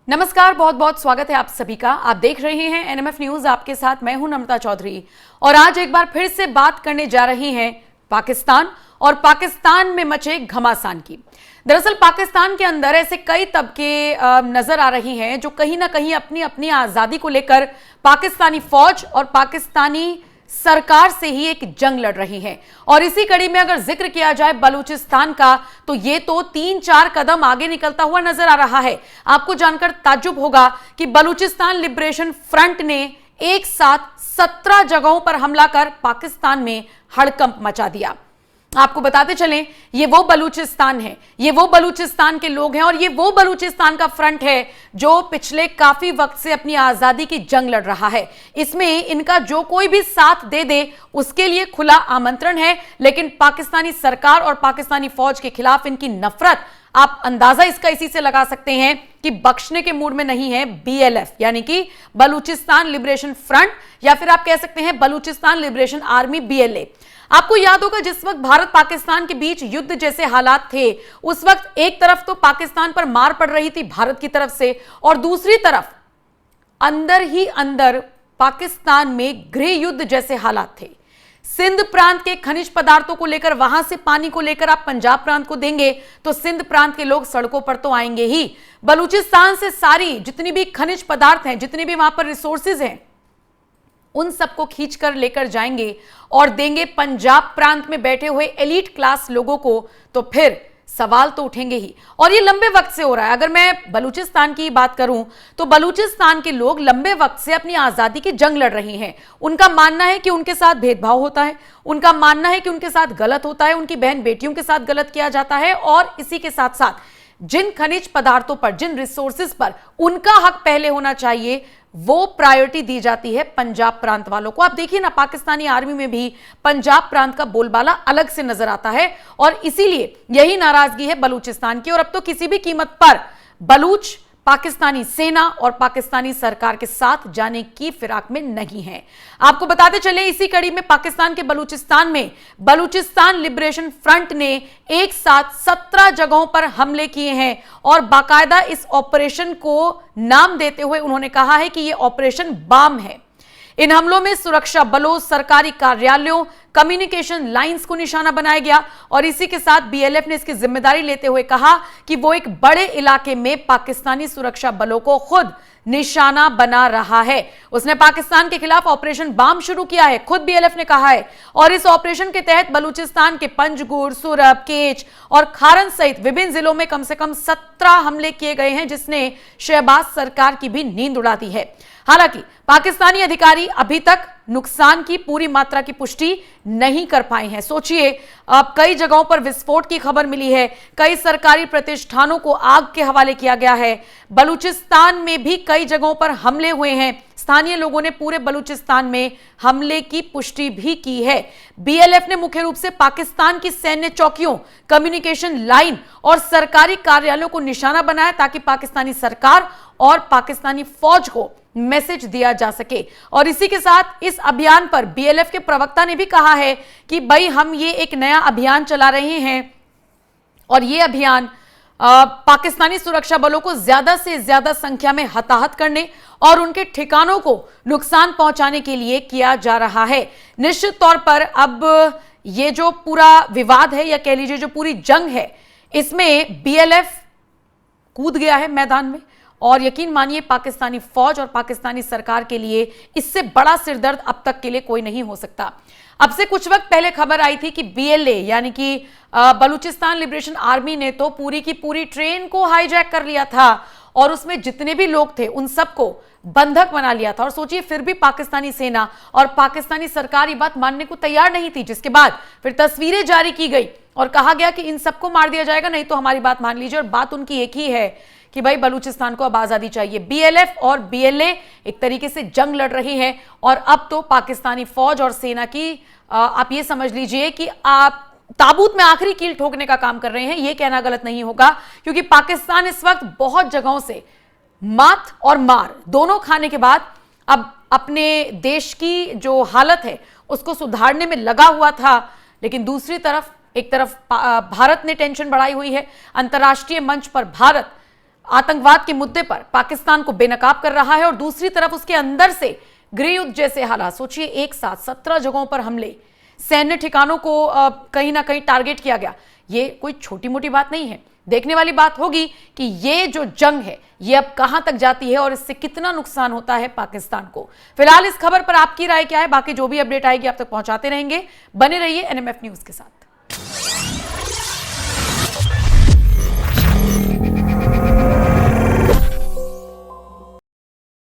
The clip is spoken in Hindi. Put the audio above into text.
नमस्कार, बहुत बहुत स्वागत है आप सभी का। आप देख रहे हैं एनएमएफ न्यूज, आपके साथ मैं हूं नम्रता चौधरी। और आज एक बार फिर से बात करने जा रही हैं पाकिस्तान और पाकिस्तान में मचे घमासान की। दरअसल पाकिस्तान के अंदर ऐसे कई तबके नजर आ रही हैं जो कहीं ना कहीं अपनी अपनी आजादी को लेकर पाकिस्तानी फौज और पाकिस्तानी सरकार से ही एक जंग लड़ रही है। और इसी कड़ी में अगर जिक्र किया जाए बलूचिस्तान का, तो ये तो 3-4 कदम आगे निकलता हुआ नजर आ रहा है। आपको जानकर ताज्जुब होगा कि बलूचिस्तान लिबरेशन फ्रंट ने एक साथ 17 जगहों पर हमला कर पाकिस्तान में हड़कंप मचा दिया। आपको बताते चलें, ये वो बलूचिस्तान है, ये वो बलूचिस्तान के लोग हैं और ये वो बलूचिस्तान का फ्रंट है जो पिछले काफी वक्त से अपनी आजादी की जंग लड़ रहा है। इसमें इनका जो कोई भी साथ दे दे उसके लिए खुला आमंत्रण है, लेकिन पाकिस्तानी सरकार और पाकिस्तानी फौज के खिलाफ इनकी नफरत, आप अंदाजा इसका इसी से लगा सकते हैं कि बख्शने के मूड में नहीं है बीएलएफ, यानी कि बलूचिस्तान लिबरेशन फ्रंट, या फिर आप कह सकते हैं बलूचिस्तान लिबरेशन आर्मी बीएलए। आपको याद होगा जिस वक्त भारत पाकिस्तान के बीच युद्ध जैसे हालात थे, उस वक्त एक तरफ तो पाकिस्तान पर मार पड़ रही थी भारत की तरफ से, और दूसरी तरफ अंदर ही अंदर पाकिस्तान में गृह युद्ध जैसे हालात थे। सिंध प्रांत के खनिज पदार्थों को लेकर, वहां से पानी को लेकर आप पंजाब प्रांत को देंगे तो सिंध प्रांत के लोग सड़कों पर तो आएंगे ही। बलूचिस्तान से सारी जितनी भी खनिज पदार्थ हैं, जितनी भी वहां पर रिसोर्सेज हैं, उन सबको खींचकर लेकर जाएंगे और देंगे पंजाब प्रांत में बैठे हुए एलीट क्लास लोगों को, तो फिर सवाल तो उठेंगे ही। और ये लंबे वक्त से हो रहा है। अगर मैं बलूचिस्तान की बात करूं तो बलूचिस्तान के लोग लंबे वक्त से अपनी आजादी की जंग लड़ रहे हैं। उनका मानना है कि उनके साथ भेदभाव होता है, उनका मानना है कि उनके साथ गलत होता है, उनकी बहन बेटियों के साथ गलत किया जाता है, और इसी के साथ साथ जिन खनिज पदार्थों पर, जिन रिसोर्सेज पर उनका हक पहले होना चाहिए, वो प्रायोरिटी दी जाती है पंजाब प्रांत वालों को। आप देखिए ना, पाकिस्तानी आर्मी में भी पंजाब प्रांत का बोलबाला अलग से नजर आता है, और इसीलिए यही नाराजगी है बलूचिस्तान की। और अब तो किसी भी कीमत पर बलूच पाकिस्तानी सेना और पाकिस्तानी सरकार के साथ जाने की फिराक में नहीं है। आपको बताते चले, इसी कड़ी में पाकिस्तान के बलूचिस्तान में बलूचिस्तान लिबरेशन फ्रंट ने एक साथ 17 जगहों पर हमले किए हैं, और बाकायदा इस ऑपरेशन को नाम देते हुए उन्होंने कहा है कि यह ऑपरेशन बाम है। इन हमलों में सुरक्षा बलों, सरकारी कार्यालयों, कम्युनिकेशन लाइंस को निशाना बनाया गया, और इसी के साथ बीएलएफ ने इसकी जिम्मेदारी लेते हुए कहा कि वो एक बड़े इलाके में पाकिस्तानी सुरक्षा बलों को खुद निशाना बना रहा है। उसने पाकिस्तान के खिलाफ ऑपरेशन बाम शुरू किया है, खुद बीएलएफ ने कहा है। और इस ऑपरेशन के तहत बलूचिस्तान के पंजगुर, सूरब, केच और खारन सहित विभिन्न जिलों में कम से कम 17 हमले किए गए हैं, जिसने शहबाज सरकार की भी नींद उड़ा दी है। हालांकि पाकिस्तानी अधिकारी अभी तक नुकसान की पूरी मात्रा की पुष्टि नहीं कर पाए हैं। सोचिए, अब कई जगहों पर विस्फोट की खबर मिली है, कई सरकारी प्रतिष्ठानों को आग के हवाले किया गया है। बलूचिस्तान में भी कई जगहों पर हमले हुए हैं। स्थानीय लोगों ने पूरे बलूचिस्तान में हमले की पुष्टि भी की है। बीएलएफ ने मुख्य रूप से पाकिस्तान की सैन्य चौकियों, कम्युनिकेशन लाइन और सरकारी कार्यालयों को निशाना बनाया, ताकि पाकिस्तानी सरकार और पाकिस्तानी फौज को मैसेज दिया जा सके। और इसी के साथ इस अभियान पर बीएलएफ के प्रवक्ता ने भी कहा है कि भाई, हम ये एक नया अभियान चला रहे हैं, और ये अभियान पाकिस्तानी सुरक्षा बलों को ज्यादा से ज्यादा संख्या में हताहत करने और उनके ठिकानों को नुकसान पहुंचाने के लिए किया जा रहा है। निश्चित तौर पर अब ये जो पूरा विवाद है, या कह लीजिए जो पूरी जंग है, इसमें बीएलएफ कूद गया है मैदान में, और यकीन मानिए पाकिस्तानी फौज और पाकिस्तानी सरकार के लिए इससे बड़ा सिरदर्द अब तक के लिए कोई नहीं हो सकता। अब से कुछ वक्त पहले खबर आई थी कि बीएलए यानी कि बलूचिस्तान लिबरेशन आर्मी ने तो पूरी की पूरी ट्रेन को हाईजैक कर लिया था, और उसमें जितने भी लोग थे उन सबको बंधक बना लिया था। और सोचिए, फिर भी पाकिस्तानी सेना और पाकिस्तानी सरकार ये बात मानने को तैयार नहीं थी, जिसके बाद फिर तस्वीरें जारी की गई और कहा गया कि इन सबको मार दिया जाएगा, नहीं तो हमारी बात मान लीजिए। और बात उनकी एक ही है कि भाई, बलूचिस्तान को अब आजादी चाहिए। बीएलएफ और बीएलए एक तरीके से जंग लड़ रही है, और अब तो पाकिस्तानी फौज और सेना की आप ये समझ लीजिए कि आप ताबूत में आखिरी कील ठोकने का काम कर रहे हैं। ये कहना गलत नहीं होगा, क्योंकि पाकिस्तान इस वक्त बहुत जगहों से मात और मार दोनों खाने के बाद अब अपने देश की जो हालत है उसको सुधारने में लगा हुआ था। लेकिन दूसरी तरफ, एक तरफ भारत ने टेंशन बढ़ाई हुई है। अंतर्राष्ट्रीय मंच पर भारत आतंकवाद के मुद्दे पर पाकिस्तान को बेनकाब कर रहा है और दूसरी तरफ उसके अंदर से गृह युद्ध जैसे हालात। सोचिए, एक साथ 17 जगहों पर हमले, सैन्य ठिकानों को कहीं ना कहीं टारगेट किया गया। ये कोई छोटी मोटी बात नहीं है। देखने वाली बात होगी कि ये जो जंग है ये अब कहां तक जाती है और इससे कितना नुकसान होता है पाकिस्तान को। फिलहाल इस खबर पर आपकी राय क्या है? बाकी जो भी अपडेट आएगी आप तक पहुंचाते रहेंगे। बने रहिए एनएमएफ न्यूज के साथ।